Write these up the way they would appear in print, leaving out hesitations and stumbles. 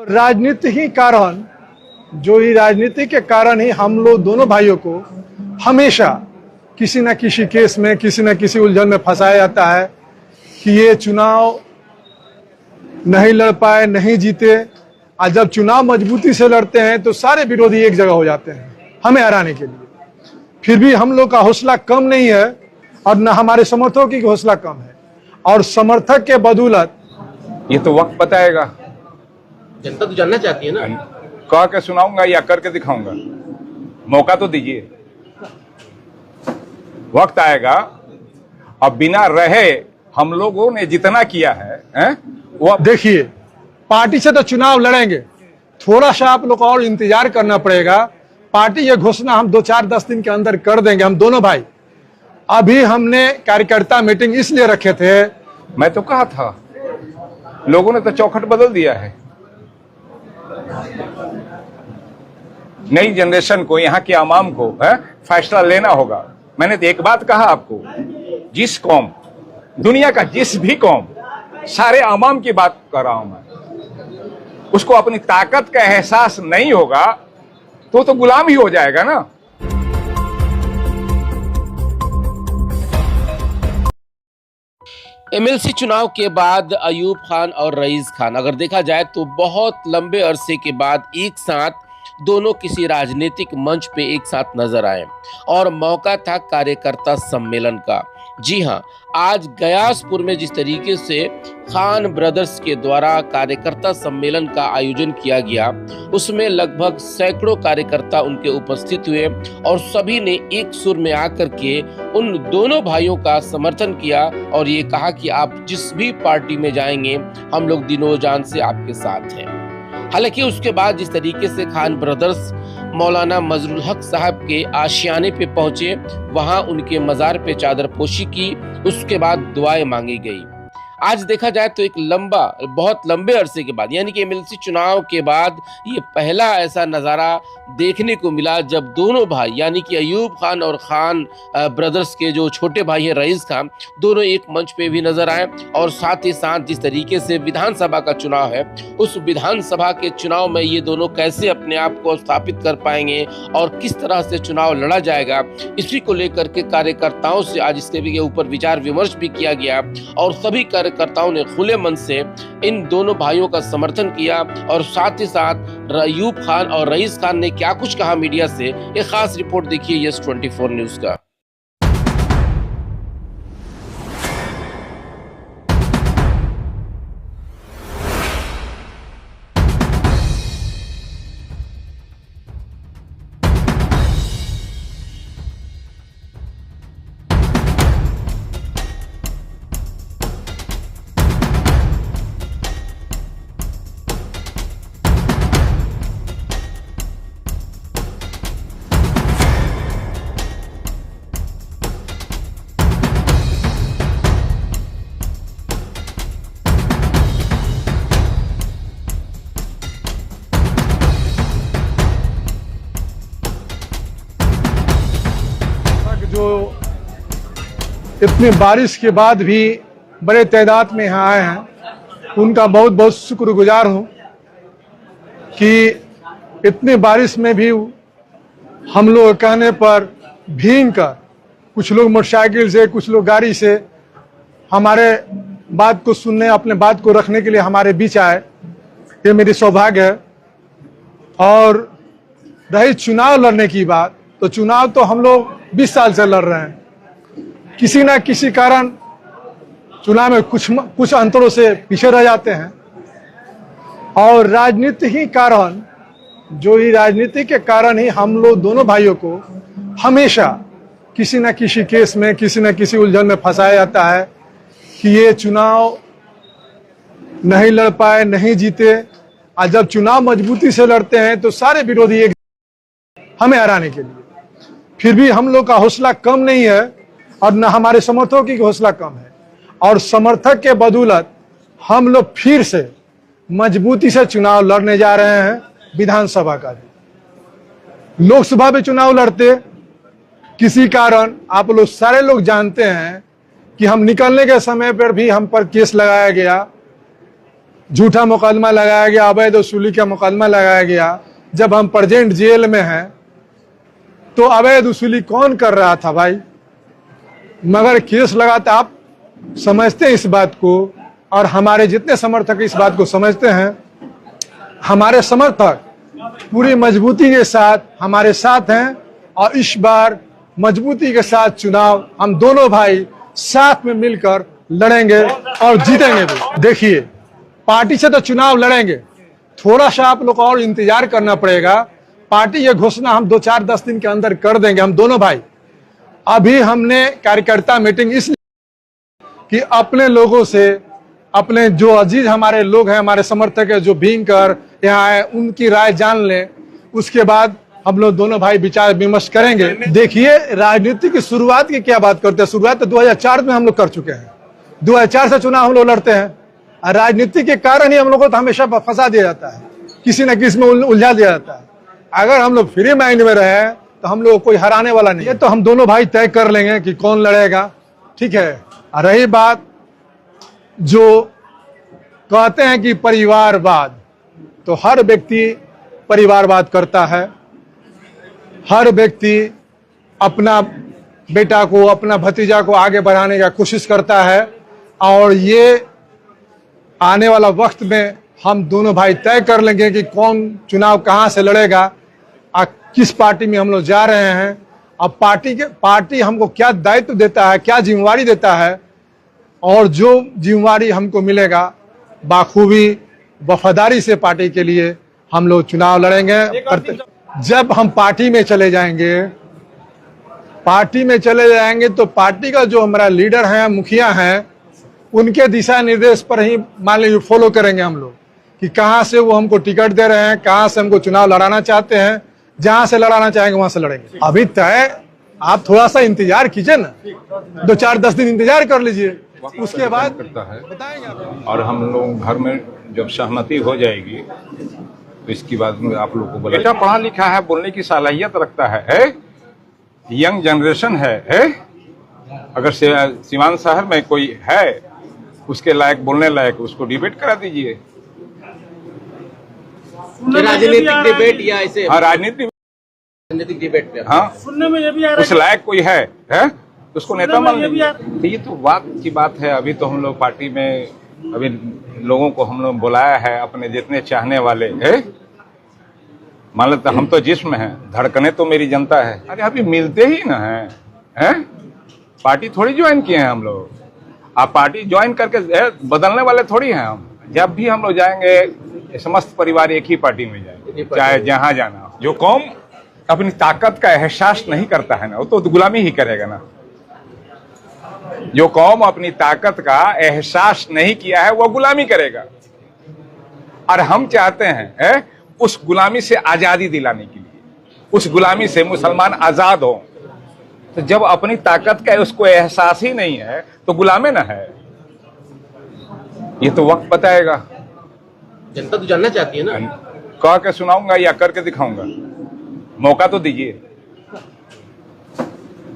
राजनीति ही कारण, जो ही राजनीति के कारण ही हम लोग दोनों भाइयों को हमेशा किसी न किसी केस में, किसी न किसी उलझन में फंसाया जाता है कि ये चुनाव नहीं लड़ पाए, नहीं जीते। और जब चुनाव मजबूती से लड़ते हैं तो सारे विरोधी एक जगह हो जाते हैं हमें हराने के लिए। फिर भी हम लोग का हौसला कम नहीं है और न हमारे समर्थकों की हौसला कम है, और समर्थक के बदौलत ये तो वक्त बताएगा। जनता तो जानना चाहती है ना। कह के सुनाऊंगा या करके दिखाऊंगा, मौका तो दीजिए, वक्त आएगा। अब बिना रहे हम लोगों ने जितना किया है वो देखिए, पार्टी से तो चुनाव लड़ेंगे, थोड़ा सा आप लोग और इंतजार करना पड़ेगा। पार्टी ये घोषणा हम 2-4-10 दिन के अंदर कर देंगे, हम दोनों भाई। अभी हमने कार्यकर्ता मीटिंग इसलिए रखे थे, मैं तो कहा था, लोगों ने तो चौखट बदल दिया है। नई जनरेशन को, यहाँ के आवाम को फैसला लेना होगा। मैंने तो एक बात कहा आपको, जिस कौम, दुनिया का जिस भी कौम, सारे आवाम की बात कर रहा हूं मैं, उसको अपनी ताकत का एहसास नहीं होगा तो गुलाम ही हो जाएगा ना। एमएलसी चुनाव के बाद अयूब खान और रईस खान, अगर देखा जाए तो बहुत लंबे अरसे के बाद एक साथ दोनों किसी राजनीतिक मंच पे एक साथ नजर आए और मौका था कार्यकर्ता सम्मेलन का। जी हां, आज गयासपुर में जिस तरीके से खान ब्रदर्स के द्वारा कार्यकर्ता सम्मेलन का आयोजन किया गया, उसमें लगभग सैकड़ों कार्यकर्ता उनके उपस्थित हुए और सभी ने एक सुर में आकर के उन दोनों भाइयों का समर्थन किया और ये कहा कि आप जिस भी पार्टी में जाएंगे, हम लोग दिनों जान से आपके साथ हैं। हालांकि उसके बाद जिस तरीके से खान ब्रदर्स मौलाना मजरुल हक साहब के आशियाने पे पहुंचे, वहां उनके मजार पे चादर पोशी की, उसके बाद दुआएं मांगी गई। आज देखा जाए तो एक बहुत लंबे अरसे के बाद, यानी कि एमएलसी चुनाव के बाद ये पहला ऐसा नज़ारा देखने को मिला जब दोनों भाई, यानी कि अयूब खान और खान ब्रदर्स के जो छोटे भाई हैं रईस खान, दोनों एक मंच पे भी नजर आए। और साथ ही साथ जिस तरीके से विधानसभा का चुनाव है, उस विधानसभा के चुनाव में ये दोनों कैसे अपने आप को स्थापित कर पाएंगे और किस तरह से चुनाव लड़ा जाएगा, इसी को लेकर के कार्यकर्ताओं से आज इसके ऊपर विचार विमर्श भी किया गया और सभी कार्यकर्ताओं ने खुले मन से इन दोनों भाइयों का समर्थन किया। और साथ ही साथ अयूब खान और रईस खान ने क्या कुछ कहा मीडिया से, एक खास रिपोर्ट देखिए यस 24 न्यूज का। जो इतनी बारिश के बाद भी बड़े तादाद में यहाँ आए हैं, उनका बहुत बहुत शुक्रगुजार हूँ कि इतनी बारिश में भी हम लोग कहने पर भीग कर, कुछ लोग मोटरसाइकिल से, कुछ लोग गाड़ी से हमारे बात को सुनने, अपने बात को रखने के लिए हमारे बीच आए। ये मेरी सौभाग्य है। और रही चुनाव लड़ने की बात, तो चुनाव तो हम लोग 20 साल से लड़ रहे हैं। किसी ना किसी कारण चुनाव में कुछ अंतरों से पीछे रह जाते हैं, और राजनीति ही कारण, जो ही राजनीति के कारण ही हम लोग दोनों भाइयों को हमेशा किसी ना किसी केस में, किसी ना किसी उलझन में फंसाया जाता है कि ये चुनाव नहीं लड़ पाए, नहीं जीते। और जब चुनाव मजबूती से लड़ते हैं तो सारे विरोधी एक हमें हराने के लिए। फिर भी हम लोग का हौसला कम नहीं है और न हमारे समर्थकों की हौसला कम है, और समर्थक के बदौलत हम लोग फिर से मजबूती से चुनाव लड़ने जा रहे हैं। विधानसभा का भी, लोकसभा में चुनाव लड़ते किसी कारण, आप लोग सारे लोग जानते हैं कि हम निकलने के समय पर भी हम पर केस लगाया गया, झूठा मुकदमा लगाया गया, अवैध वसूली का मुकदमा लगाया गया। जब हम प्रेजेंट जेल में हैं तो अवैध वसूली कौन कर रहा था भाई? मगर केस लगाता, आप समझते हैं इस बात को, और हमारे जितने समर्थक इस बात को समझते हैं। हमारे समर्थक पूरी मजबूती के साथ हमारे साथ हैं और इस बार मजबूती के साथ चुनाव हम दोनों भाई साथ में मिलकर लड़ेंगे और जीतेंगे भी। देखिए, पार्टी से तो चुनाव लड़ेंगे, थोड़ा सा आप लोग और इंतजार करना पड़ेगा। पार्टी की घोषणा हम 2-4-10 दिन के अंदर कर देंगे, हम दोनों भाई। अभी हमने कार्यकर्ता मीटिंग इसलिए कि अपने लोगों से, अपने जो अजीज हमारे लोग हैं, हमारे समर्थक है जो भींग कर यहाँ आए, उनकी राय जान लें। उसके बाद हम लोग दोनों भाई विचार विमर्श करेंगे। देखिए, राजनीति की शुरुआत की क्या बात करते हैं? शुरुआत तो 2004 में हम लोग कर चुके हैं। 2004 से चुनाव हम लोग लड़ते हैं। राजनीति के कारण ही हम लोगों को तो हमेशा फंसा दिया जाता है, किसी न किसी में उलझा दिया जाता है। अगर हम लोग फ्री माइंड में रहे तो हम लोग को कोई हराने वाला नहीं है। तो हम दोनों भाई तय कर लेंगे कि कौन लड़ेगा, ठीक है। रही बात जो कहते हैं कि परिवारवाद, तो हर व्यक्ति परिवारवाद करता है। हर व्यक्ति अपना बेटा को, अपना भतीजा को आगे बढ़ाने का कोशिश करता है, और ये आने वाला वक्त में हम दोनों भाई तय कर लेंगे कि कौन चुनाव कहां से लड़ेगा और किस पार्टी में हम लोग जा रहे हैं। अब पार्टी हमको क्या दायित्व देता है, क्या जिम्मेवारी देता है, और जो जिम्मेवारी हमको मिलेगा बाखूबी वफादारी से पार्टी के लिए हम लोग चुनाव लड़ेंगे। जब हम पार्टी में चले जाएंगे तो पार्टी का जो हमारा लीडर है, मुखिया हैं, उनके दिशा निर्देश पर ही मान लीजिए फॉलो करेंगे हम लोग कि कहां से वो हमको टिकट दे रहे हैं, कहां से हमको चुनाव लड़ाना चाहते हैं। जहां से लड़ाना चाहेंगे वहां से लड़ेंगे। अभी तय आप थोड़ा सा इंतजार कीजिए ना, 2-4-10 दिन इंतजार कर लीजिए, उसके बाद बताएंगे आप। और हम लोग घर में जब सहमति हो जाएगी तो इसकी बाद में आप लोग को बोला, बेटा पढ़ा लिखा है, बोलने की सलाहियत रखता है? यंग जनरेशन है? अगर सीवान शहर में कोई है उसके लायक, बोलने लायक, उसको डिबेट करा दीजिए। राजनीतिक डिबेट या ऐसे? हाँ, राजनीतिक डिबेट पे। हाँ, सुनने में ये भी आ रहा है उस लायक कोई है तो उसको नेता मान लीजिए। तो ये तो बात की बात है। अभी तो हम लोग पार्टी में अभी लोगों को हम लोग बुलाया है, अपने जितने चाहने वाले है, मान लेते हम तो जिस्म है, धड़कने तो मेरी जनता है। अरे अभी मिलते ही ना है? पार्टी थोड़ी ज्वाइन किए हैं हम लोग। आप पार्टी ज्वाइन करके बदलने वाले थोड़ी हैं हम। जब भी हम लोग जाएंगे समस्त परिवार एक ही पार्टी में जाएंगे, चाहे जहां जाना हो। जो कौम अपनी ताकत का एहसास नहीं करता है ना, वो तो गुलामी ही करेगा ना। जो कौम अपनी ताकत का एहसास नहीं किया है वो गुलामी करेगा। और हम चाहते हैं उस गुलामी से आजादी दिलाने के लिए, उस गुलामी से मुसलमान आजाद हो। तो जब अपनी ताकत का उसको एहसास ही नहीं है तो गुलामे ना है। ये तो वक्त बताएगा। जनता तो जानना चाहती है ना। कह के सुनाऊंगा या करके दिखाऊंगा? मौका तो दीजिए,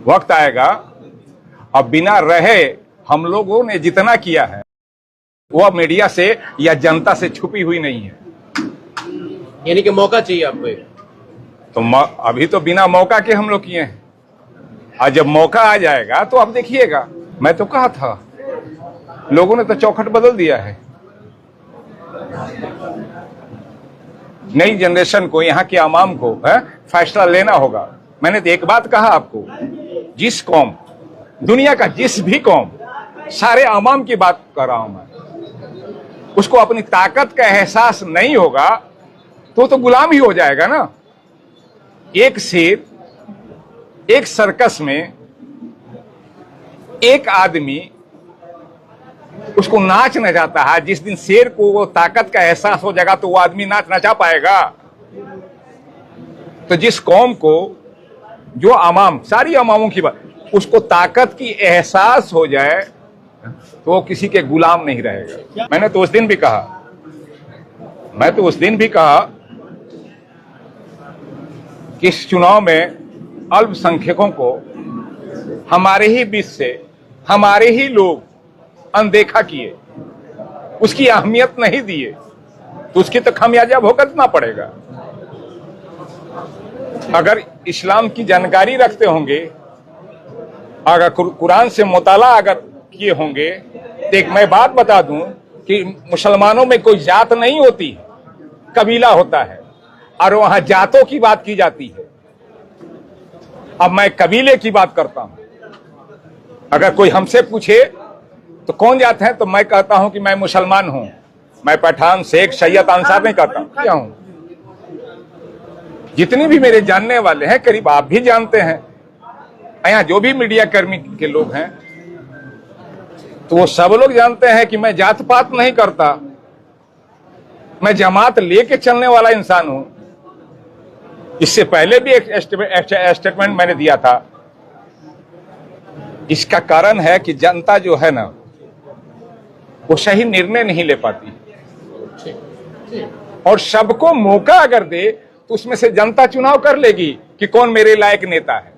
वक्त आएगा। अब बिना रहे हम लोगों ने जितना किया है वो मीडिया से या जनता से छुपी हुई नहीं है। यानी कि मौका चाहिए आपको। तो अभी तो बिना मौका के हम लोग किए हैं, और जब मौका आ जाएगा तो आप देखिएगा। मैं तो कहा था, लोगों ने तो चौखट बदल दिया है। नई जनरेशन को, यहाँ के आवाम को फैसला लेना होगा। मैंने तो एक बात कहा आपको, जिस कौम, दुनिया का जिस भी कौम, सारे आवाम की बात कर रहा हूं मैं, उसको अपनी ताकत का एहसास नहीं होगा तो गुलाम ही हो जाएगा ना। एक शेर, एक सर्कस में एक आदमी उसको नाच न जाता है। जिस दिन शेर को वो ताकत का एहसास हो जाएगा तो वो आदमी नाच नचा पाएगा। तो जिस कौम को, जो अवाम, सारी अवामों की बात, उसको ताकत की एहसास हो जाए तो वो किसी के गुलाम नहीं रहेगा। मैं तो उस दिन भी कहा कि इस चुनाव में अल्पसंख्यकों को हमारे ही बीच से, हमारे ही लोग अनदेखा किए। उसकी अहमियत नहीं दिए तो उसकी तो खामियाजा भुगतना पड़ेगा। अगर इस्लाम की जानकारी रखते होंगे, अगर कुरान से मुताला अगर किए होंगे, तो एक मैं बात बता दूं कि मुसलमानों में कोई जात नहीं होती, कबीला होता है और वहां जातों की बात की जाती है। अब मैं कबीले की बात करता हूं। अगर कोई हमसे पूछे तो कौन जात है, तो मैं कहता हूं कि मैं मुसलमान हूं। मैं पठान, शेख, सैयद, अंसार नहीं कहता, क्या हूं। जितने भी मेरे जानने वाले हैं, करीब आप भी जानते हैं, यहाँ जो भी मीडिया कर्मी के लोग हैं, तो वो सब लोग जानते हैं कि मैं जात पात नहीं करता, मैं जमात लेके चलने वाला इंसान हूं। इससे पहले भी एक स्टेटमेंट मैंने दिया था। इसका कारण है कि जनता जो है ना, वो सही निर्णय नहीं ले पाती, और सबको मौका अगर दे तो उसमें से जनता चुनाव कर लेगी कि कौन मेरे लायक नेता है।